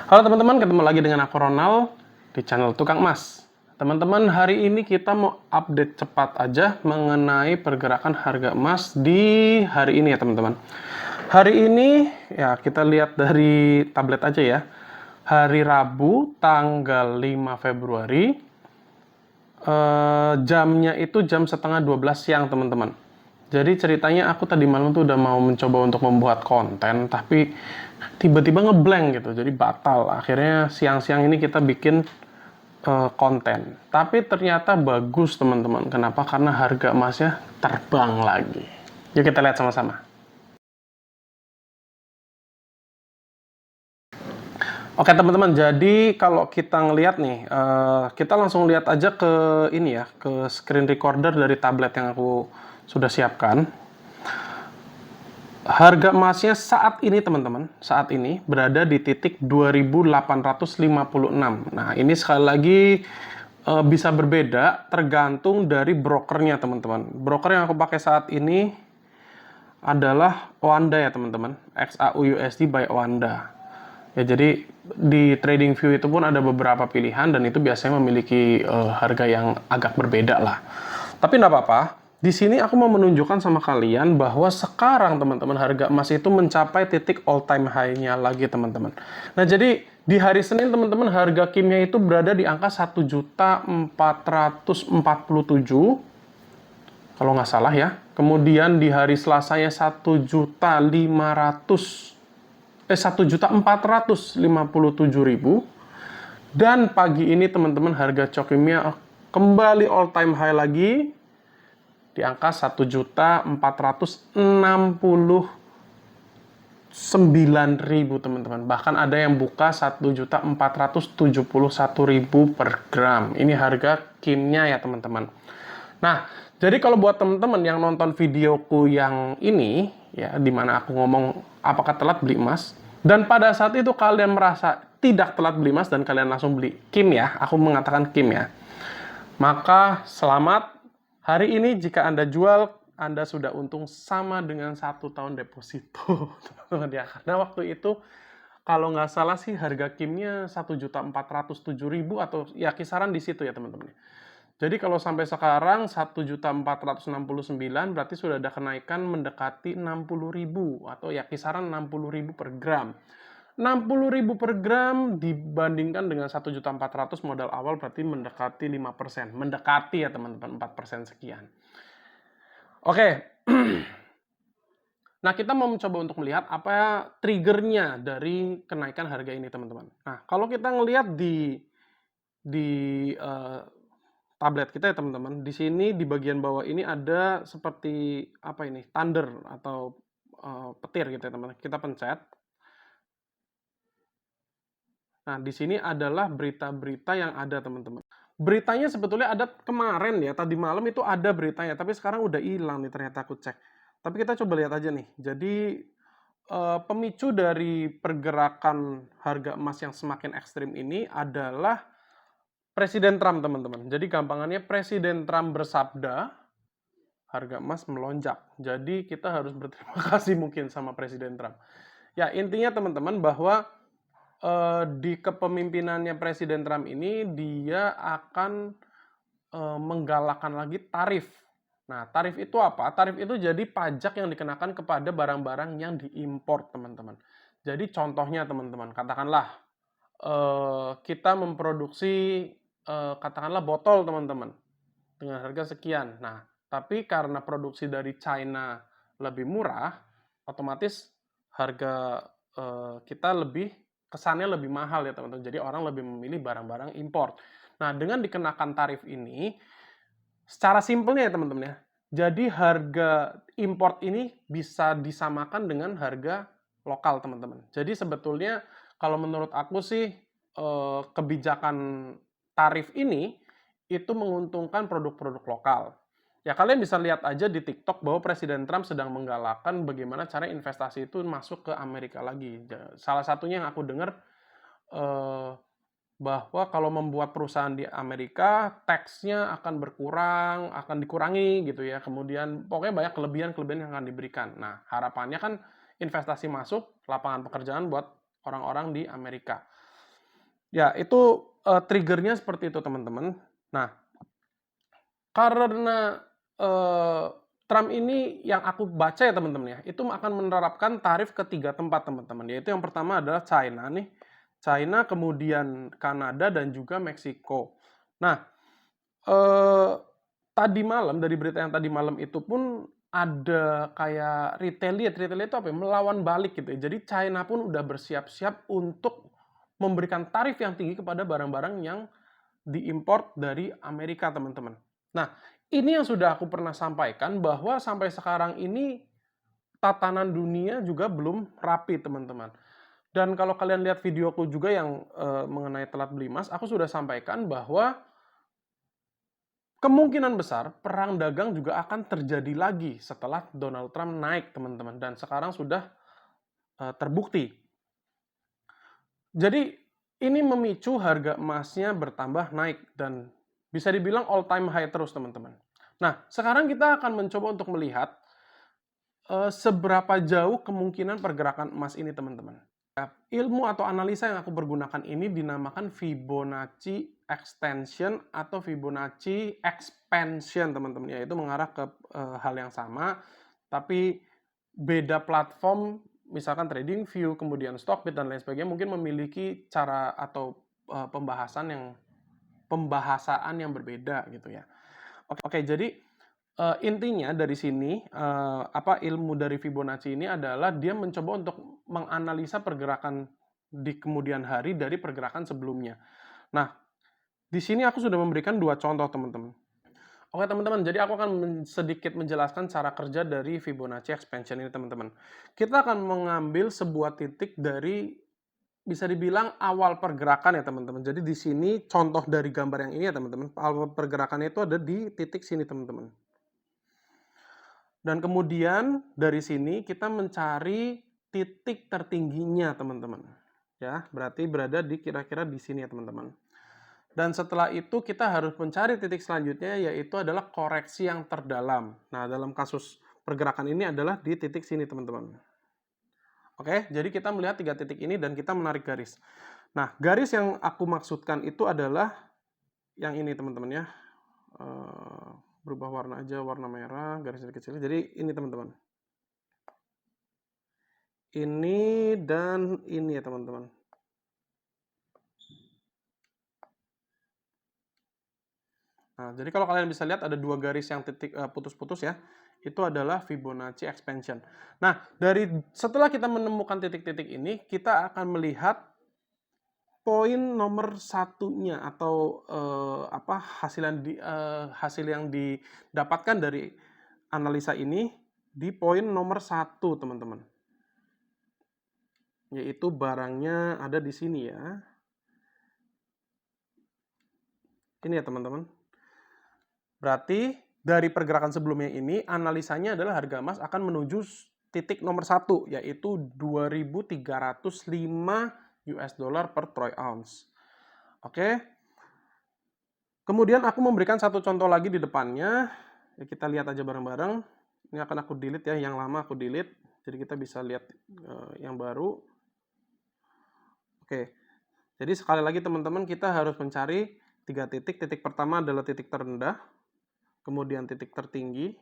Halo teman-teman, ketemu lagi dengan aku Ronald di channel Tukang Emas. Teman-teman, hari ini kita mau update cepat aja mengenai pergerakan harga emas di hari ini ya teman-teman. Hari ini ya kita lihat dari tablet aja ya. Hari Rabu tanggal 5 Februari, jamnya itu jam setengah 12 siang teman-teman. Jadi ceritanya aku tadi malam tuh udah mau mencoba untuk membuat konten, tapi tiba-tiba ngeblank gitu, jadi batal. Akhirnya siang-siang ini kita bikin konten. Tapi ternyata bagus teman-teman. Kenapa? Karena harga emasnya terbang lagi. Yuk kita lihat sama-sama. Oke teman-teman, jadi kalau kita ngelihat nih, kita langsung lihat aja ke ini ya, ke screen recorder dari tablet yang aku sudah siapkan. Harga emasnya saat ini teman-teman, saat ini berada di titik 2856. Nah, ini sekali lagi bisa berbeda tergantung dari brokernya teman-teman. Broker yang aku pakai saat ini adalah Oanda ya teman-teman, XAUUSD by Oanda. Ya, jadi di TradingView itu pun ada beberapa pilihan dan itu biasanya memiliki harga yang agak berbeda lah. Tapi nggak apa-apa. Di sini aku mau menunjukkan sama kalian bahwa sekarang teman-teman harga emas itu mencapai titik all time high-nya lagi teman-teman. Nah, jadi di hari Senin teman-teman harga kimia itu berada di angka 1.447 kalau nggak salah ya. Kemudian di hari Selasanya 1.457.000. Dan pagi ini teman-teman harga cok kimia kembali all time high lagi di angka 1.469.000 teman-teman. Bahkan ada yang buka 1.471.000 per gram. Ini harga kimia ya teman-teman. Nah, jadi kalau buat teman-teman yang nonton videoku yang ini, ya, dimana aku ngomong apakah telat beli emas, dan pada saat itu kalian merasa tidak telat beli emas dan kalian langsung beli kim ya, aku mengatakan kim ya, maka selamat. Hari ini jika Anda jual, Anda sudah untung sama dengan 1 tahun deposito, teman-teman ya. Karena waktu itu kalau nggak salah sih harga kimnya 1.407.000 atau ya kisaran di situ ya teman-teman. Jadi kalau sampai sekarang 1.469 berarti sudah ada kenaikan mendekati 60.000 atau ya kisaran 60.000 per gram. 60.000 per gram dibandingkan dengan 1.400.000 modal awal berarti mendekati 5%. Mendekati ya teman-teman, 4% sekian. Oke. Nah, kita mau mencoba untuk melihat apa triggernya dari kenaikan harga ini teman-teman. Nah, kalau kita ngelihat di tablet kita ya teman-teman, di sini di bagian bawah ini ada seperti apa ini, thunder atau petir gitu ya teman-teman. Kita pencet. Nah, di sini adalah berita-berita yang ada teman-teman. Beritanya sebetulnya ada kemarin ya, tadi malam itu ada beritanya, tapi sekarang udah hilang nih ternyata aku cek. Tapi kita coba lihat aja nih. Jadi pemicu dari pergerakan harga emas yang semakin ekstrim ini adalah Presiden Trump teman-teman. Jadi gampangannya Presiden Trump bersabda, harga emas melonjak. Jadi kita harus berterima kasih mungkin sama Presiden Trump. Ya, intinya teman-teman bahwa di kepemimpinannya Presiden Trump ini dia akan menggalakkan lagi tarif. Nah, tarif itu apa? Tarif itu jadi pajak yang dikenakan kepada barang-barang yang diimpor, teman-teman. Jadi contohnya teman-teman, katakanlah kita memproduksi katakanlah botol teman-teman dengan harga sekian. Nah, tapi karena produksi dari China lebih murah, otomatis harga kita lebih kesannya lebih mahal ya teman-teman. Jadi orang lebih memilih barang-barang impor. Nah, dengan dikenakan tarif ini, secara simpelnya ya teman-teman ya, jadi harga import ini bisa disamakan dengan harga lokal teman-teman. Jadi sebetulnya kalau menurut aku sih kebijakan tarif ini itu menguntungkan produk-produk lokal. Ya kalian bisa lihat aja di TikTok bahwa Presiden Trump sedang menggalakkan bagaimana cara investasi itu masuk ke Amerika lagi. Salah satunya yang aku dengar bahwa kalau membuat perusahaan di Amerika, tax-nya akan berkurang, akan dikurangi gitu ya. Kemudian pokoknya banyak kelebihan-kelebihan yang akan diberikan. Nah, harapannya kan investasi masuk, lapangan pekerjaan buat orang-orang di Amerika. Ya, itu triggernya seperti itu teman-teman. Nah, karena Trump ini yang aku baca ya teman-teman ya, itu akan menerapkan tarif ke 3 tempat teman-teman. Yaitu yang pertama adalah China nih, China, kemudian Kanada dan juga Meksiko. Nah, tadi malam, dari berita yang tadi malam itu pun ada kayak retaliate itu apa ya, melawan balik gitu ya. Jadi China pun udah bersiap-siap untuk memberikan tarif yang tinggi kepada barang-barang yang diimport dari Amerika, teman-teman. Nah, ini yang sudah aku pernah sampaikan bahwa sampai sekarang ini tatanan dunia juga belum rapi, teman-teman. Dan kalau kalian lihat videoku juga yang mengenai telat beli emas, aku sudah sampaikan bahwa kemungkinan besar perang dagang juga akan terjadi lagi setelah Donald Trump naik, teman-teman. Dan sekarang sudah terbukti. Jadi ini memicu harga emasnya bertambah naik dan bisa dibilang all time high terus, teman-teman. Nah, sekarang kita akan mencoba untuk melihat seberapa jauh kemungkinan pergerakan emas ini, teman-teman. Ilmu atau analisa yang aku pergunakan ini dinamakan Fibonacci extension atau Fibonacci expansion, teman-teman. Yaitu mengarah ke hal yang sama, tapi beda platform, misalkan TradingView, kemudian Stockbit dan lain sebagainya mungkin memiliki cara atau pembahasaan yang berbeda gitu ya. Oke, jadi intinya dari sini ilmu dari Fibonacci ini adalah dia mencoba untuk menganalisa pergerakan di kemudian hari dari pergerakan sebelumnya. Nah, di sini aku sudah memberikan 2 contoh, teman-teman. Oke, teman-teman, jadi aku akan sedikit menjelaskan cara kerja dari Fibonacci expansion ini, teman-teman. Kita akan mengambil sebuah titik dari, bisa dibilang awal pergerakan ya, teman-teman. Jadi di sini contoh dari gambar yang ini ya, teman-teman. Awal pergerakannya itu ada di titik sini, teman-teman. Dan kemudian dari sini kita mencari titik tertingginya, teman-teman. Ya, berarti berada di kira-kira di sini ya, teman-teman. Dan setelah itu kita harus mencari titik selanjutnya, yaitu adalah koreksi yang terdalam. Nah, dalam kasus pergerakan ini adalah di titik sini, teman-teman. Oke, jadi kita melihat 3 titik ini dan kita menarik garis. Nah, garis yang aku maksudkan itu adalah yang ini, teman-teman ya. Berubah warna aja, warna merah, garis kecil. Jadi ini, teman-teman. Ini dan ini ya, teman-teman. Nah, jadi kalau kalian bisa lihat ada 2 garis yang titik putus-putus ya. Itu adalah Fibonacci expansion. Nah, setelah kita menemukan titik-titik ini, kita akan melihat poin nomor satunya atau hasil yang didapatkan dari analisa ini di poin nomor 1, teman-teman. Yaitu barangnya ada di sini ya. Ini ya, teman-teman. Berarti dari pergerakan sebelumnya ini, analisanya adalah harga emas akan menuju titik nomor 1, yaitu 2.305 US dollar per troy ounce. Oke. Kemudian aku memberikan satu contoh lagi di depannya. Ya, kita lihat aja bareng-bareng. Ini akan aku delete ya, yang lama aku delete. Jadi kita bisa lihat yang baru. Oke. Jadi sekali lagi teman-teman, kita harus mencari 3 titik. Titik pertama adalah titik terendah, kemudian titik tertinggi,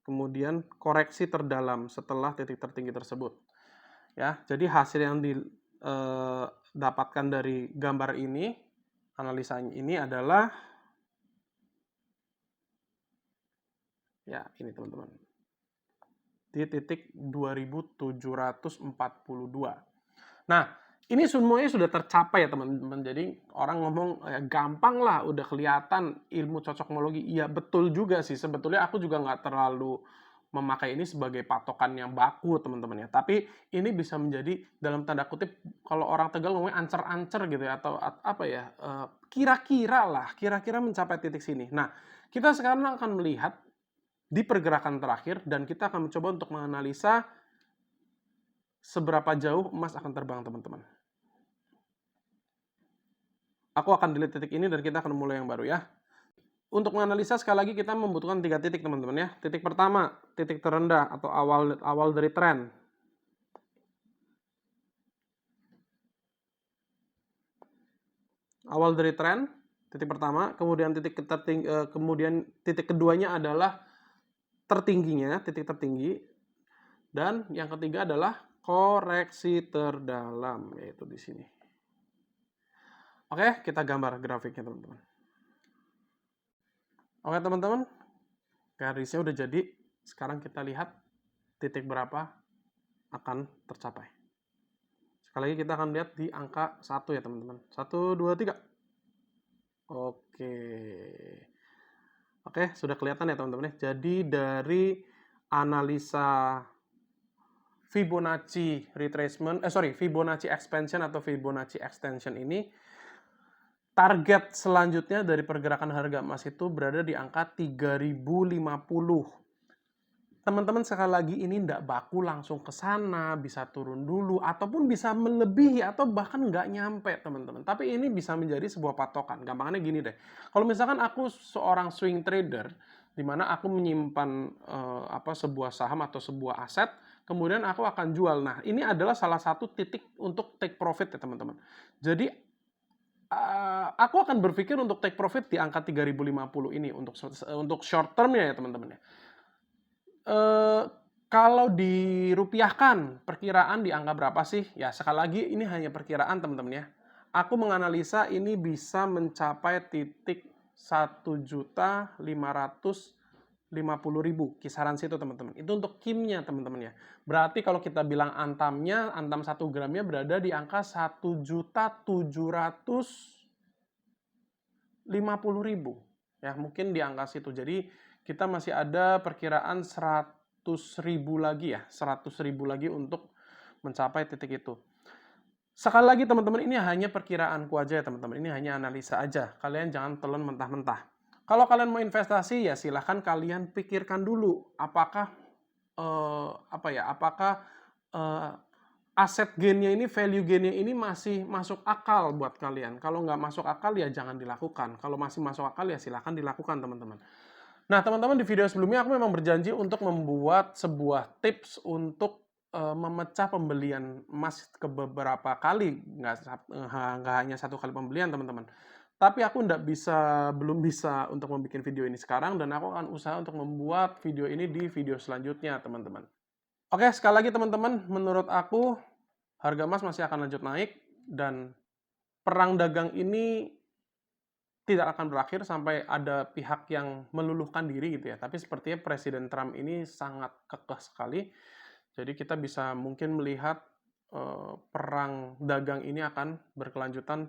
kemudian koreksi terdalam setelah titik tertinggi tersebut. Ya, jadi hasil yang didapatkan dari gambar ini, analisanya ini adalah ya ini, teman-teman. Di titik 2742. Nah, ini semuanya sudah tercapai ya, teman-teman. Jadi orang ngomong gampang lah, udah kelihatan ilmu cocokmologi. Iya, betul juga sih. Sebetulnya aku juga nggak terlalu memakai ini sebagai patokan yang baku, teman-teman ya. Tapi ini bisa menjadi dalam tanda kutip, kalau orang Tegal ngomongnya ancer-ancer gitu ya, atau apa ya, kira-kira mencapai titik sini. Nah, kita sekarang akan melihat di pergerakan terakhir dan kita akan mencoba untuk menganalisa seberapa jauh emas akan terbang, teman-teman. Aku akan delete titik ini dan kita akan mulai yang baru ya. Untuk menganalisa sekali lagi kita membutuhkan 3 titik, teman-teman ya. Titik pertama, titik terendah atau awal dari tren. awal dari tren, titik pertama, kemudian kemudian titik keduanya adalah tertingginya, titik tertinggi, dan yang ketiga adalah koreksi terdalam, yaitu di sini. Oke, kita gambar grafiknya teman-teman. Oke teman-teman, garisnya udah jadi. Sekarang kita lihat titik berapa akan tercapai. Sekali lagi kita akan lihat di angka 1 ya teman-teman. 1, 2, 3. Oke. Oke, sudah kelihatan ya teman-teman ya. Jadi dari analisa Fibonacci retracement, Fibonacci expansion atau Fibonacci extension ini, target selanjutnya dari pergerakan harga emas itu berada di angka 3050. Teman-teman sekali lagi ini tidak baku langsung ke sana, bisa turun dulu, ataupun bisa melebihi, atau bahkan nggak nyampe teman-teman. Tapi ini bisa menjadi sebuah patokan. Gampangannya gini deh, kalau misalkan aku seorang swing trader, di mana aku menyimpan sebuah saham atau sebuah aset, kemudian aku akan jual. Nah, ini adalah salah satu titik untuk take profit ya teman-teman. Jadi, aku akan berpikir untuk take profit di angka 3050 ini untuk short term-nya ya teman-teman ya. Kalau dirupiahkan, perkiraan di angka berapa sih? Ya, sekali lagi ini hanya perkiraan teman-teman ya. Aku menganalisa ini bisa mencapai titik 1.550.000, kisaran situ teman-teman. Itu untuk kimnya teman-teman ya. Berarti kalau kita bilang antamnya, antam 1 gramnya berada di angka 1.750.000. Ya, mungkin di angka situ. Jadi kita masih ada perkiraan 100.000 lagi ya, 100.000 lagi untuk mencapai titik itu. Sekali lagi teman-teman, ini hanya perkiraanku aja ya teman-teman, ini hanya analisa aja. Kalian jangan telan mentah-mentah. Kalau kalian mau investasi ya silahkan kalian pikirkan dulu apakah aset gain-nya ini, value gain-nya ini masih masuk akal buat kalian. Kalau nggak masuk akal ya jangan dilakukan. Kalau masih masuk akal ya silahkan dilakukan teman-teman. Nah, teman-teman, di video sebelumnya aku memang berjanji untuk membuat sebuah tips untuk memecah pembelian emas ke beberapa kali, nggak hanya 1 kali pembelian, teman-teman. Tapi aku belum bisa untuk membuat video ini sekarang, dan aku akan usaha untuk membuat video ini di video selanjutnya, teman-teman. Oke, sekali lagi teman-teman, menurut aku harga emas masih akan lanjut naik, dan perang dagang ini tidak akan berakhir sampai ada pihak yang meluluhkan diri gitu ya. Tapi sepertinya Presiden Trump ini sangat kekeh sekali. Jadi kita bisa mungkin melihat perang dagang ini akan berkelanjutan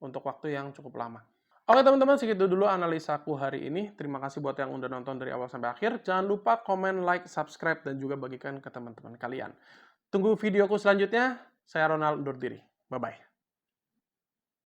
untuk waktu yang cukup lama. Oke teman-teman, segitu dulu analisaku hari ini. Terima kasih buat yang udah nonton dari awal sampai akhir. Jangan lupa komen, like, subscribe, dan juga bagikan ke teman-teman kalian. Tunggu videoku selanjutnya. Saya Ronald undur diri. Bye-bye.